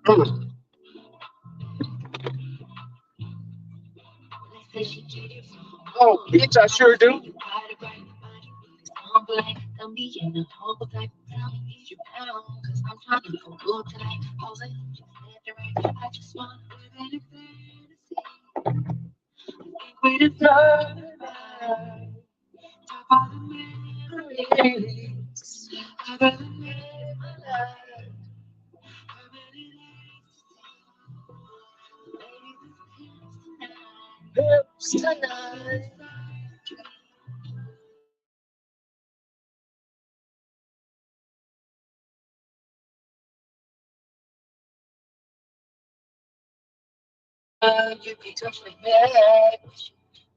Mm. Oh, bitch, I sure do. You can touch me back.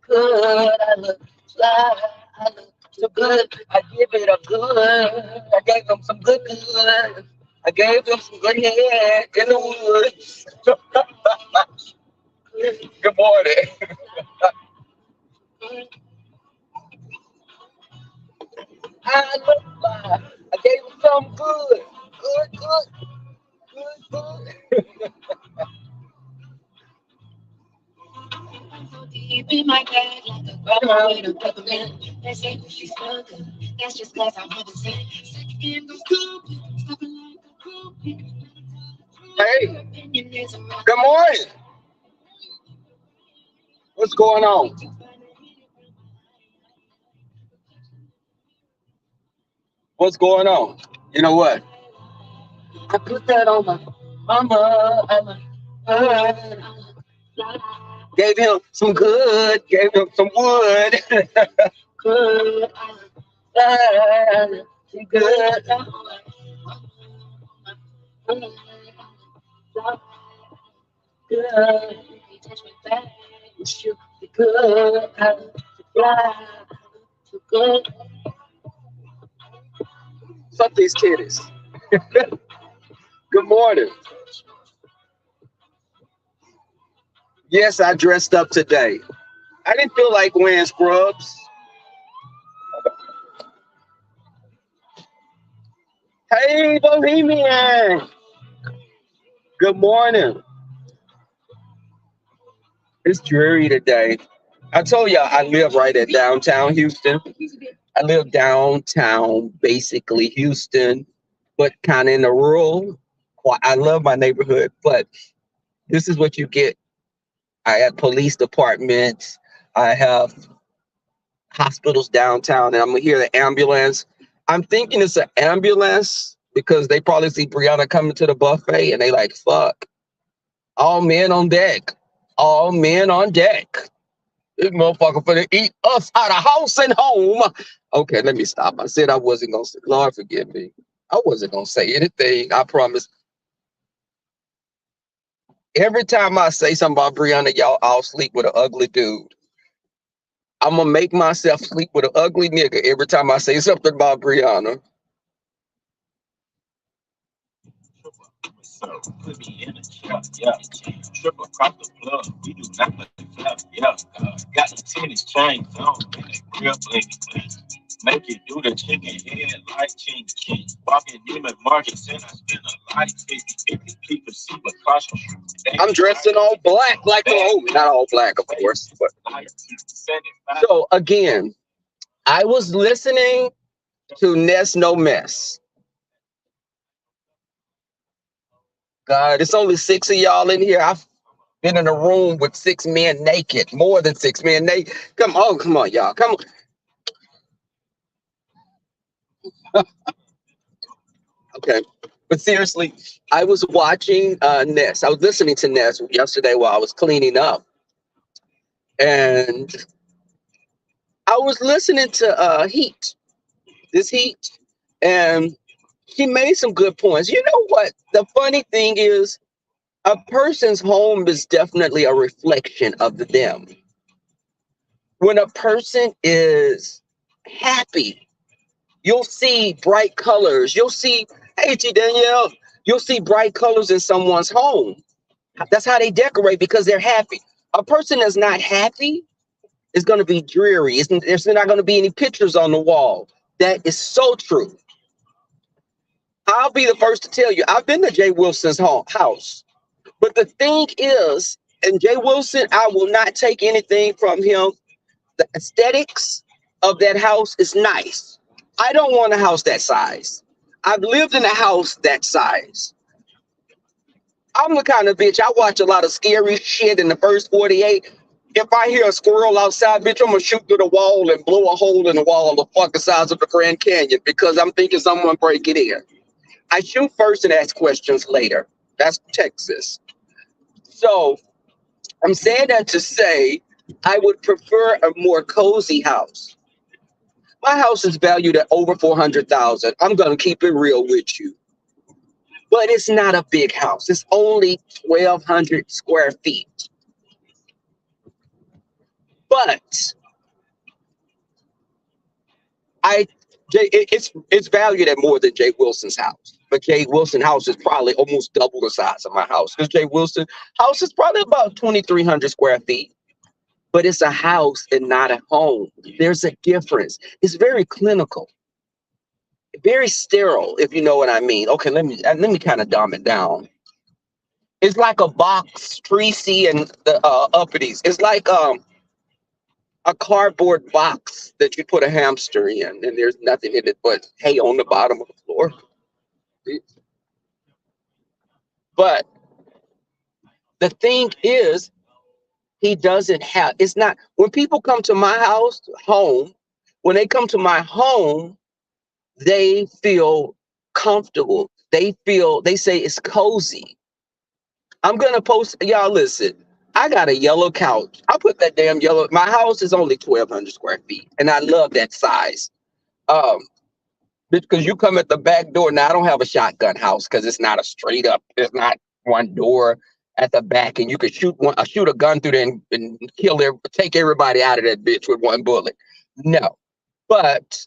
Good, I look fly. I look so good. I give it a good. I gave them some good. I gave them some good head in the woods. Good morning. I look fly. I gave them some good. Good, good, good, good. Deep in my bag, like a grandma with a peppermint. They say that she's so good. That's just cause I'm heaven sent. Second goes stupid, stopping like a groupie. Hey, good morning. What's going on? What's going on? You know what? I put that on my mama. Gave him some good. Gave him some wood. Good. Good. Good. You touch me back. You should be good. Fly. Good. Suck these titties. Good morning. Yes, I dressed up today. I didn't feel like wearing scrubs. Hey, Bohemian. Good morning. It's dreary today. I told y'all I live right at downtown Houston. I live downtown, basically Houston, but kind of in the rural. Well, I love my neighborhood, but this is what you get. I have police departments. I have hospitals downtown, and I'm gonna hear the ambulance. I'm thinking it's an ambulance because they probably see Brianna coming to the buffet, and they like, "Fuck, all men on deck, all men on deck." This motherfucker finna eat us out of house and home. Okay, let me stop. I said I wasn't gonna say. Lord forgive me. I wasn't gonna say anything. I promise. Every time I say something about Brianna, y'all all sleep with an ugly dude. I'm gonna make myself sleep with an ugly nigga every time I say something about Brianna. So put me in a truck, yeah. Triple crop the plug, we do not let it flap, yeah. Got the tennis chains on, and that grill bling bling. Make it do the chicken head like ching ching. Walking Neiman Marcus and I spend a lot 50 people super cautious. I'm dressed in all black, like not all black, of course. But. So again, I was listening to Ness No Mess. God, it's only six of y'all in here. I've been in a room with six men naked, more than six men naked. Come on, y'all. Come on. Okay. But seriously, I was watching Ness. I was listening to Ness yesterday while I was cleaning up. And I was listening to this Heat. And he made some good points. You know what? The funny thing is, a person's home is definitely a reflection of them. When a person is happy, you'll see bright colors. You'll see, hey, T. Danielle, you'll see bright colors in someone's home. That's how they decorate because they're happy. A person that's not happy is going to be dreary. There's not going to be any pictures on the wall. That is so true. I'll be the first to tell you, I've been to Jay Wilson's house. But the thing is, in Jay Wilson, I will not take anything from him. The aesthetics of that house is nice. I don't want a house that size. I've lived in a house that size. I'm the kind of bitch, I watch a lot of scary shit in the first 48. If I hear a squirrel outside, bitch, I'm gonna shoot through the wall and blow a hole in the wall the fucking size of the Grand Canyon because I'm thinking someone break it in. I shoot first and ask questions later. That's Texas. So I'm saying that to say I would prefer a more cozy house. My house is valued at over 400,000. I'm gonna keep it real with you, but it's not a big house. It's only 1,200 square feet. But I, it's valued at more than Jay Wilson's house. But Jay Wilson's house is probably almost double the size of my house because Jay Wilson's house is probably about 2,300 square feet. But it's a house and not a home. There's a difference. It's very clinical, very sterile, if you know what I mean. Okay, let me kind of dumb it down. It's like a box, Tracy and the uppities. It's like a cardboard box that you put a hamster in, and there's nothing in it but hay on the bottom of the floor. But the thing is, he doesn't have. It's not when people come to my home. When they come to my home, they feel comfortable. They say it's cozy. I'm gonna post y'all listen. I got a yellow couch. I put that damn yellow. My house is only 1,200 square feet, and I love that size. Um, because you come at the back door. Now I don't have a shotgun house because it's not a straight up. It's not one door at the back, and you could shoot a gun through there and take everybody out of that bitch with one bullet. No, but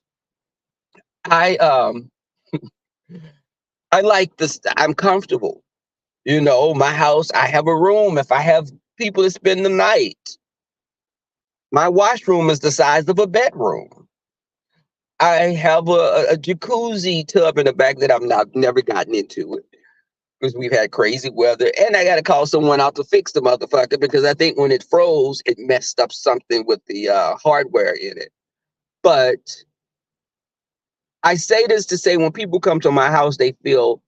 I I like this. I'm comfortable. You know, my house, I have a room if I have people to spend the night. My washroom is the size of a bedroom. I have a jacuzzi tub in the back that never gotten into it because we've had crazy weather. And I got to call someone out to fix the motherfucker because I think when it froze, it messed up something with the hardware in it. But I say this to say when people come to my house, they don't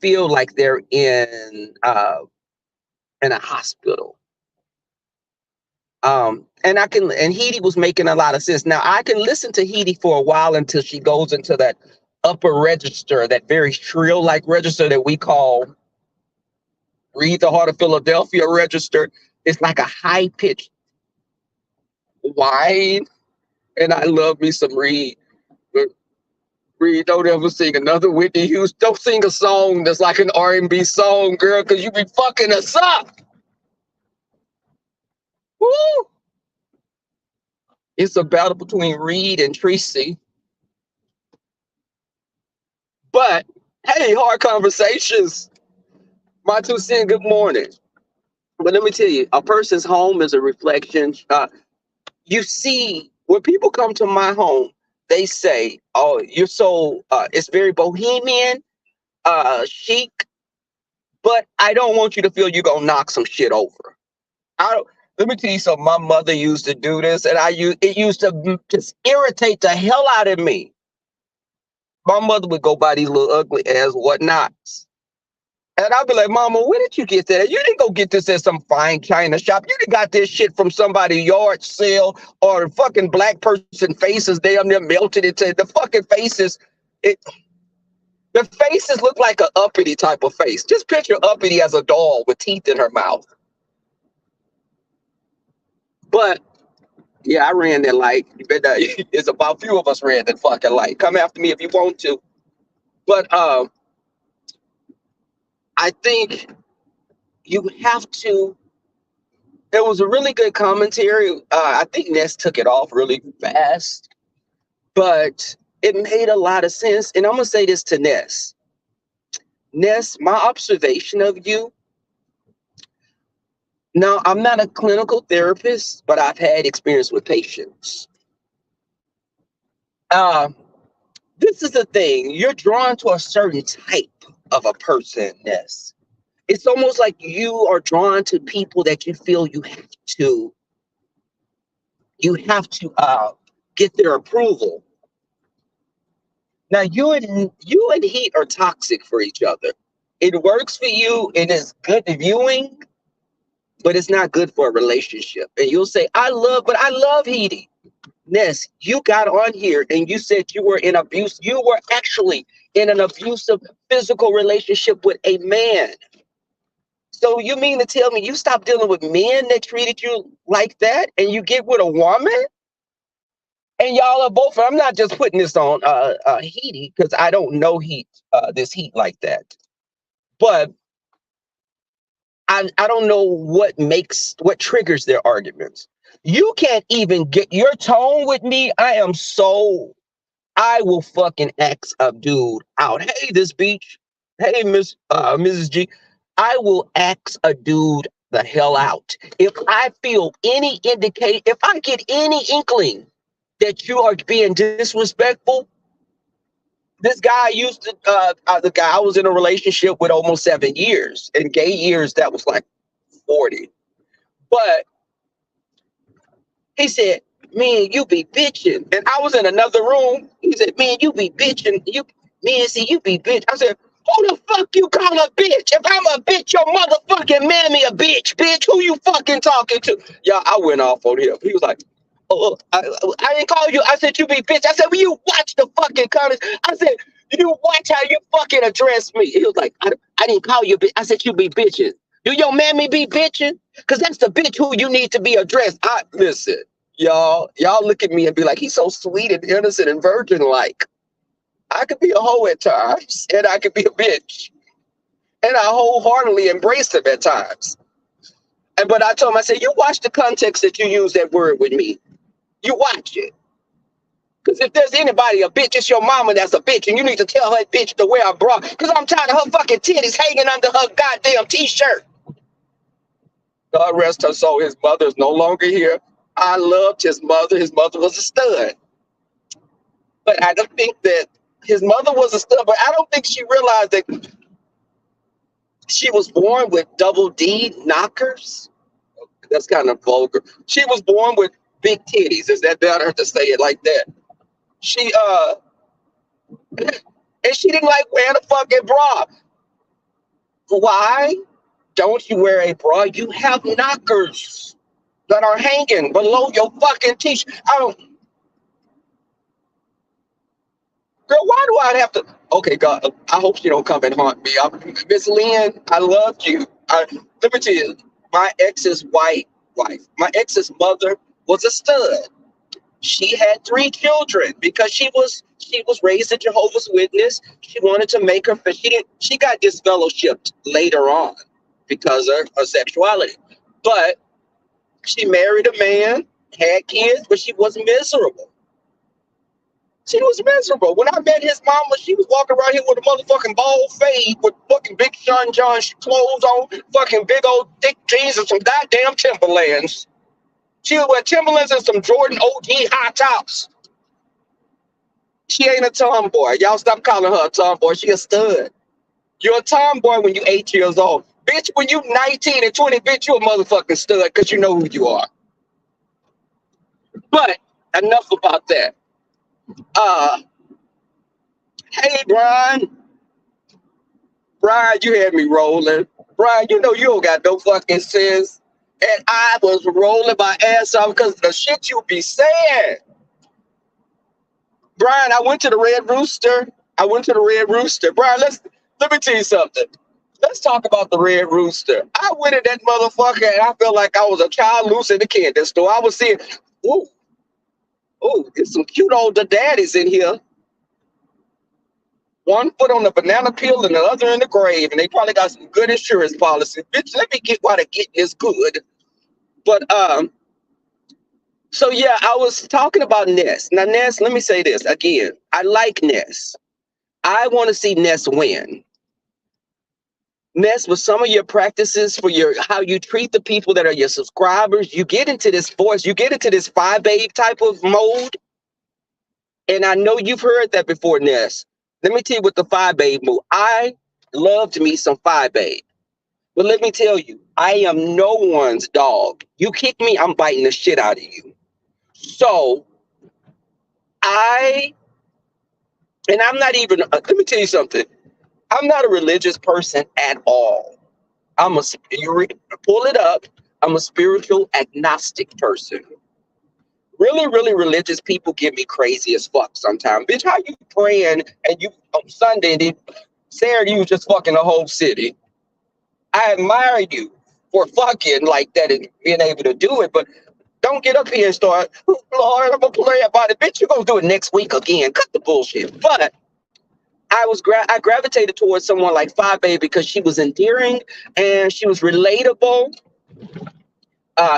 feel like they're in a hospital. And Heidi was making a lot of sense. Now I can listen to Heidi for a while until she goes into that upper register, that very shrill like register that we call Read the Heart of Philadelphia register. It's like a high pitched whine. And I love me some Reed. But Reed, don't ever sing another Whitney Houston. Don't sing a song that's like an R&B song, girl, because you be fucking us up. Woo! It's a battle between Reed and Tracy. But hey, hard conversations. My two cents, good morning. But let me tell you, a person's home is a reflection. You see, when people come to my home, they say, "Oh, you're so." It's very bohemian, chic, but I don't want you to feel you're gonna knock some shit over. I don't. Let me tell you something. My mother used to do this, and it used to just irritate the hell out of me. My mother would go buy these little ugly ass whatnots. And I'd be like, Mama, where did you get that? You didn't go get this at some fine china shop. You didn't got this shit from somebody's yard sale or fucking black person faces damn near melted into the fucking faces. It the faces look like a uppity type of face. Just picture uppity as a doll with teeth in her mouth. But yeah, I ran that light. It's about a few of us ran that fucking light. Come after me if you want to. But I think you have to. It was a really good commentary. I think Ness took it off really fast, but it made a lot of sense. And I'm gonna say this to Ness. Ness, my observation of you. Now, I'm not a clinical therapist, but I've had experience with patients. Uh, This is the thing. You're drawn to a certain type of a person, Ness. It's almost like you are drawn to people that you feel you have to get their approval. Now you and Heat are toxic for each other. It works for you, it is good viewing, but it's not good for a relationship. And you'll say, but I love Heaty. Ness, you got on here and you said you were in abuse. You were actually in an abusive physical relationship with a man. So you mean to tell me you stopped dealing with men that treated you like that and you get with a woman? And y'all are both, I'm not just putting this on Heaty because I don't know this Heat like that. But I don't know what triggers their arguments. You can't even get your tone with me. I will fucking X a dude out. Hey, this beach. Hey, Mrs. G. I will X a dude the hell out. If I feel if I get any inkling that you are being disrespectful, this guy the guy I was in a relationship with almost 7 years. In gay years, that was like 40. But he said, man, you be bitching. And I was in another room. He said, man, you be bitching. You be bitch. I said, who the fuck you call a bitch? If I'm a bitch, your motherfucking mammy a bitch, bitch. Who you fucking talking to? Yeah, I went off on him. He was like, I didn't call you. I said, you be bitch. I said, will you watch the fucking comments? I said, you watch how you fucking address me. He was like, I didn't call you bitch. I said, you be bitching. Do your mammy be bitching? Because that's the bitch who you need to be addressed. Listen, y'all look at me and be like, he's so sweet and innocent and virgin-like. I could be a hoe at times, and I could be a bitch. And I wholeheartedly embrace him at times. But I told him, I said, you watch the context that you use that word with me. You watch it. Because if there's anybody a bitch, it's your mama that's a bitch. And you need to tell her bitch to wear a bra. Because I'm tired of her fucking titties hanging under her goddamn t-shirt. God rest her soul. His mother is no longer here. I loved his mother. His mother was a stud. But I don't think that his mother was a stud. But I don't think she realized that she was born with double D knockers. That's kind of vulgar. She was born with big titties. Is that better to say it like that? And she didn't like wearing a fucking bra. Why don't you wear a bra? You have knockers that are hanging below your fucking t-shirt. Girl, why do I have to? Okay, God, I hope she don't come and haunt me. Miss Lynn, I loved you. Let me tell you, my ex's wife, my ex's mother was a stud. She had 3 children because she was raised a Jehovah's Witness. She wanted to make her, she got disfellowshipped later on because of her sexuality. But she married a man, had kids, but she was miserable. She was miserable. When I met his mama, she was walking around here with a motherfucking bald fade with fucking big Sean John clothes on, fucking big old thick jeans and some goddamn Timberlands. She would wear Timberlands and some Jordan OG high tops. She ain't a tomboy. Y'all stop calling her a tomboy. She a stud. You're a tomboy when you 8 years old. Bitch, when you 19 and 20, bitch, you a motherfucking stud because you know who you are. But enough about that. Hey, Brian. Brian, you had me rolling. Brian, you know you don't got no fucking sense. And I was rolling my ass off because of the shit you be saying. Brian, I went to the Red Rooster. Brian, let me tell you something. Let's talk about the Red Rooster. I went in that motherfucker and I felt like I was a child loose in the candy store. I was seeing, ooh, there's some cute old daddies in here. One foot on the banana peel and the other in the grave, and they probably got some good insurance policy. Bitch, let me get why the getting is good. But so yeah, I was talking about Ness. Now, Ness, let me say this again. I like Ness. I want to see Ness win. Ness, with some of your practices for how you treat the people that are your subscribers, you get into this 5 babe type of mode. And I know you've heard that before, Ness. Let me tell you what the Five Babe move. I love to meet some Five Babe. But let me tell you, I am no one's dog. You kick me, I'm biting the shit out of you. So I, and I'm not even, let me tell you something. I'm not a religious person at all. I'm a spirit, pull it up. I'm a spiritual agnostic person. Really, really religious people get me crazy as fuck sometimes. Bitch, how you praying and you on Sunday and then Saturday you was just fucking the whole city? I admire you for fucking like that and being able to do it, but don't get up here and start, Lord, I'm gonna pray about it. Bitch, you're gonna do it next week again. Cut the bullshit. But I gravitated towards someone like Five Baby because she was endearing and she was relatable.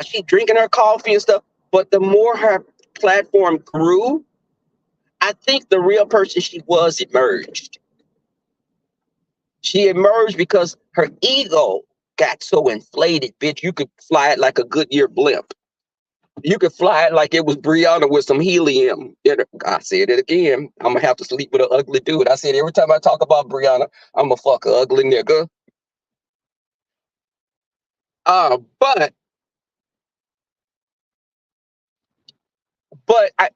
She drinking her coffee and stuff. But the more her platform grew, I think the real person she was emerged. She emerged because her ego got so inflated, bitch. You could fly it like a Goodyear blimp. You could fly it like it was Brianna with some helium. I said it again. I'm gonna have to sleep with an ugly dude. I said every time I talk about Brianna, I'm gonna fuck an ugly nigga. But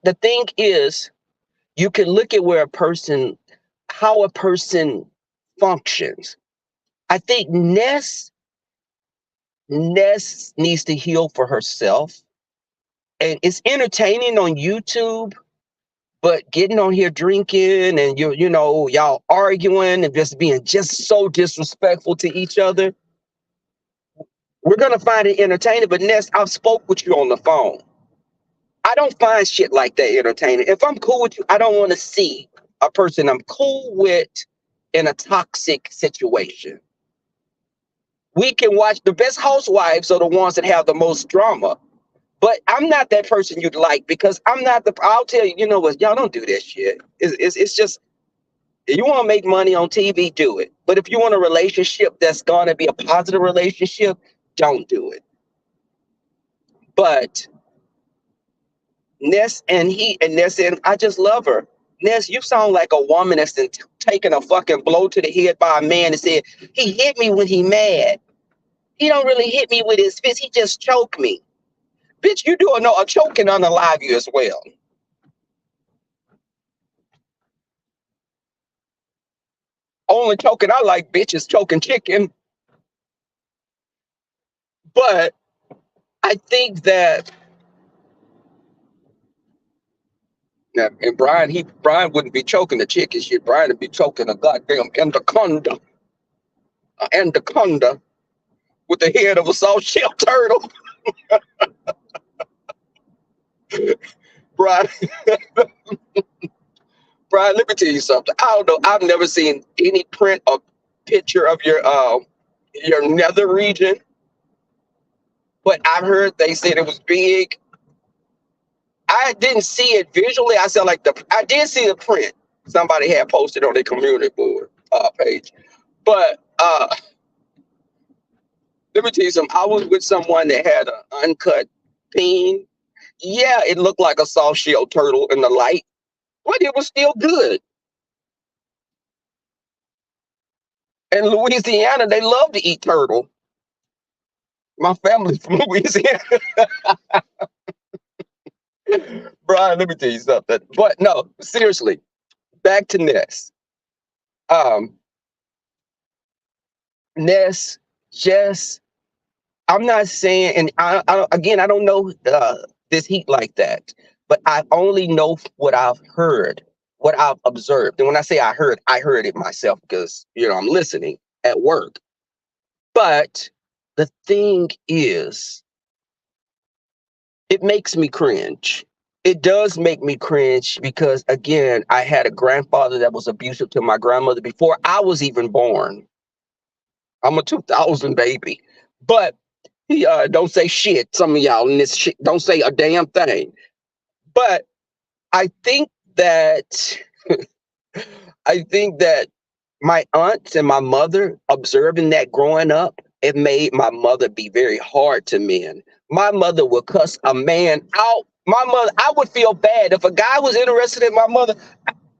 the thing is, you can look at how a person functions. I think Ness needs to heal for herself. And it's entertaining on YouTube, but getting on here drinking and y'all arguing and just being just so disrespectful to each other, we're gonna find it entertaining. But Ness, I've spoke with you on the phone. I don't find shit like that entertaining. If I'm cool with you, I don't want to see a person I'm cool with in a toxic situation. We can watch the best housewives are the ones that have the most drama. But I'm not that person you'd like because I'm not I'll tell you, you know what, y'all don't do that shit. It's just, if you want to make money on TV, do it. But if you want a relationship that's going to be a positive relationship, don't do it. But Ness and I just love her. Ness, you sound like a woman that's been taking a fucking blow to the head by a man and said, he hit me when he mad. He don't really hit me with his fist. He just choked me. Bitch, you doing a choking unalive you as well. Only choking I like, bitch, is choking chicken. But I think that and Brian wouldn't be choking the chicken shit. Brian would be choking a goddamn anaconda with the head of a soft shell turtle. Brian, Brian, let me tell you something. I don't know. I've never seen any print or picture of your nether region, but I've heard they said it was big. I didn't see it visually. I did see the print somebody had posted on their community board page. But let me tell you something. I was with someone that had an uncut peen. Yeah, it looked like a soft shell turtle in the light, but it was still good. In Louisiana, they love to eat turtle. My family's from Louisiana. Brian, let me tell you something. But no, seriously, back to Ness. Ness, Jess, I'm not saying, and I don't know this heat like that, but I only know what I've heard, what I've observed. And when I say I heard it myself because, I'm listening at work. But the thing is, it makes me cringe. It does make me cringe because, again, I had a grandfather that was abusive to my grandmother before I was even born. I'm a 2000 baby. But he don't say shit. Some of y'all in this shit don't say a damn thing. But I think that my aunts and my mother observing that growing up, it made my mother be very hard to men. My mother would cuss a man out My mother, I would feel bad if a guy was interested in my mother.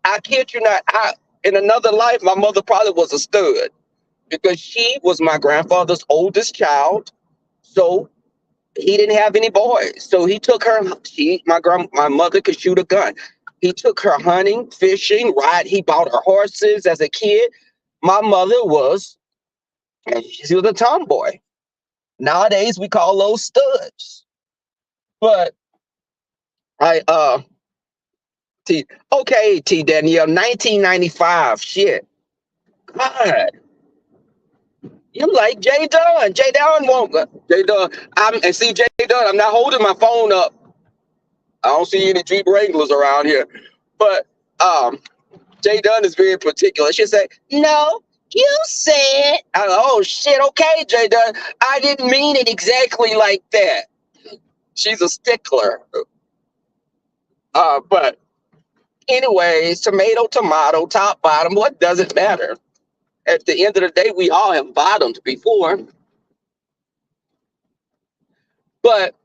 I kid you not. In another life, my mother probably was a stud because she was my grandfather's oldest child. So he didn't have any boys. So he took her. My mother could shoot a gun. He took her hunting, fishing, ride. He bought her horses as a kid. My mother was, she was a tomboy. Nowadays we call those studs. But I T Danielle, 1995. Shit. God. You like Jay Dunn. Jay Dunn won't Jay Dunn. And see Jay Dunn, I'm not holding my phone up. I don't see any Jeep Wranglers around here. But Jay Dunn is very particular. She'll say, no, you said. Oh shit, okay, Jay Dunn. I didn't mean it exactly like that. She's a stickler. But anyways, tomato, tomato, top, bottom, what does it matter? At the end of the day, we all have bottomed before. But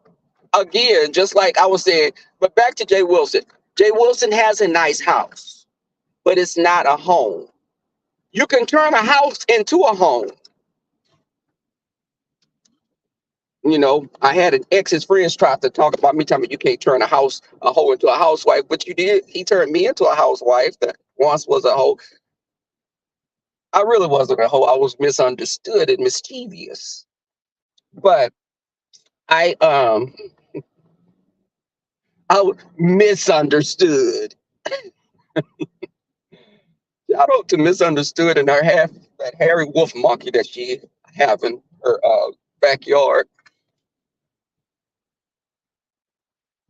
again, just like I was saying, but back to Jay Wilson. Jay Wilson has a nice house, but it's not a home. You can turn a house into a home. You know, I had an ex, his friends tried to talk about me, telling me you can't turn a hoe into a housewife, but you did. He turned me into a housewife that once was a hoe. I really wasn't a hoe. I was misunderstood and mischievous. But I was misunderstood. Shout out to misunderstood and her half that hairy wolf monkey that she have in her backyard.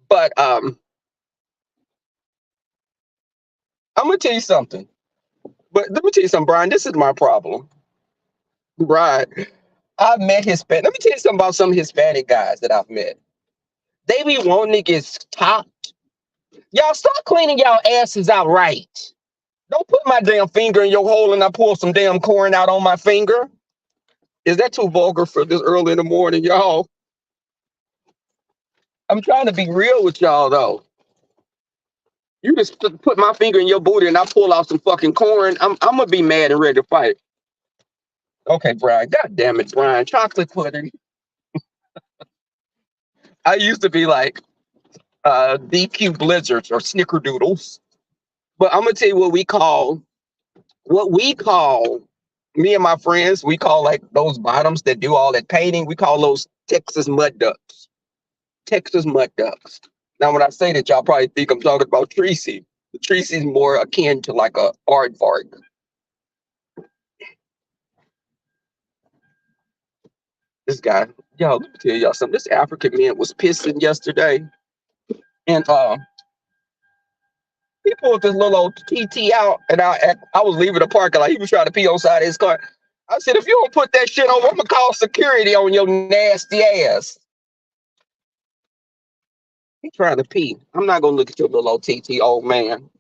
But I'm gonna tell you something. But let me tell you something, Brian. This is my problem, Brian. I've met Hispanic. Let me tell you something about some Hispanic guys that I've met. They be wanting to get topped. Y'all start cleaning y'all asses out right. Don't put my damn finger in your hole and I pull some damn corn out on my finger. Is that too vulgar for this early in the morning, y'all? I'm trying to be real with y'all though. You just put my finger in your booty and I pull out some fucking corn. I'm gonna be mad and ready to fight. Okay, Brian. God damn it, Brian. Chocolate pudding. I used to be like DQ blizzards or snickerdoodles. But I'm gonna tell you what we call me and my friends, we call like those bottoms that do all that painting, we call those Texas mud ducks. Texas mud ducks. Now when I say that, y'all probably think I'm talking about Tracy. The Tracy's more akin to like a aardvark. This guy, yo, let me tell y'all something. This African man was pissing yesterday. And he pulled this little old TT out, and I was leaving the parking lot. He was trying to pee on the side of his car. I said, if you don't put that shit over, I'm gonna call security on your nasty ass. He trying to pee. I'm not gonna look at your little old TT old man.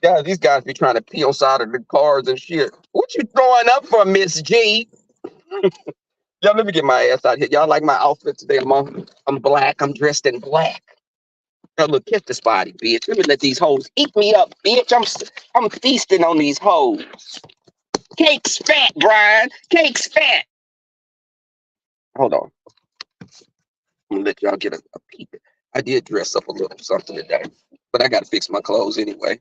Yeah, these guys be trying to pee on side of the cars and shit. What you throwing up for, Miss G? Y'all, let me get my ass out here. Y'all like my outfit today? I'm black. I'm dressed in black. Now look, kiss this body, bitch. Let me let these hoes eat me up, bitch. I'm feasting on these hoes. Cake's fat, Brian. Cake's fat. Hold on. I'm gonna let y'all get a peek. I did dress up a little something today, but I gotta fix my clothes anyway.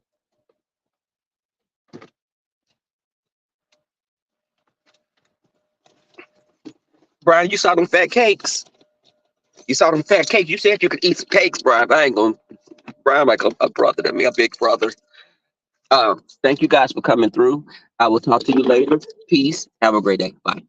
Brian, you saw them fat cakes. You saw them fat cakes. You said you could eat some cakes, Brian. I ain't gonna. Brian like a brother to me, a big brother. Thank you guys for coming through. I will talk to you later. Peace. Have a great day. Bye.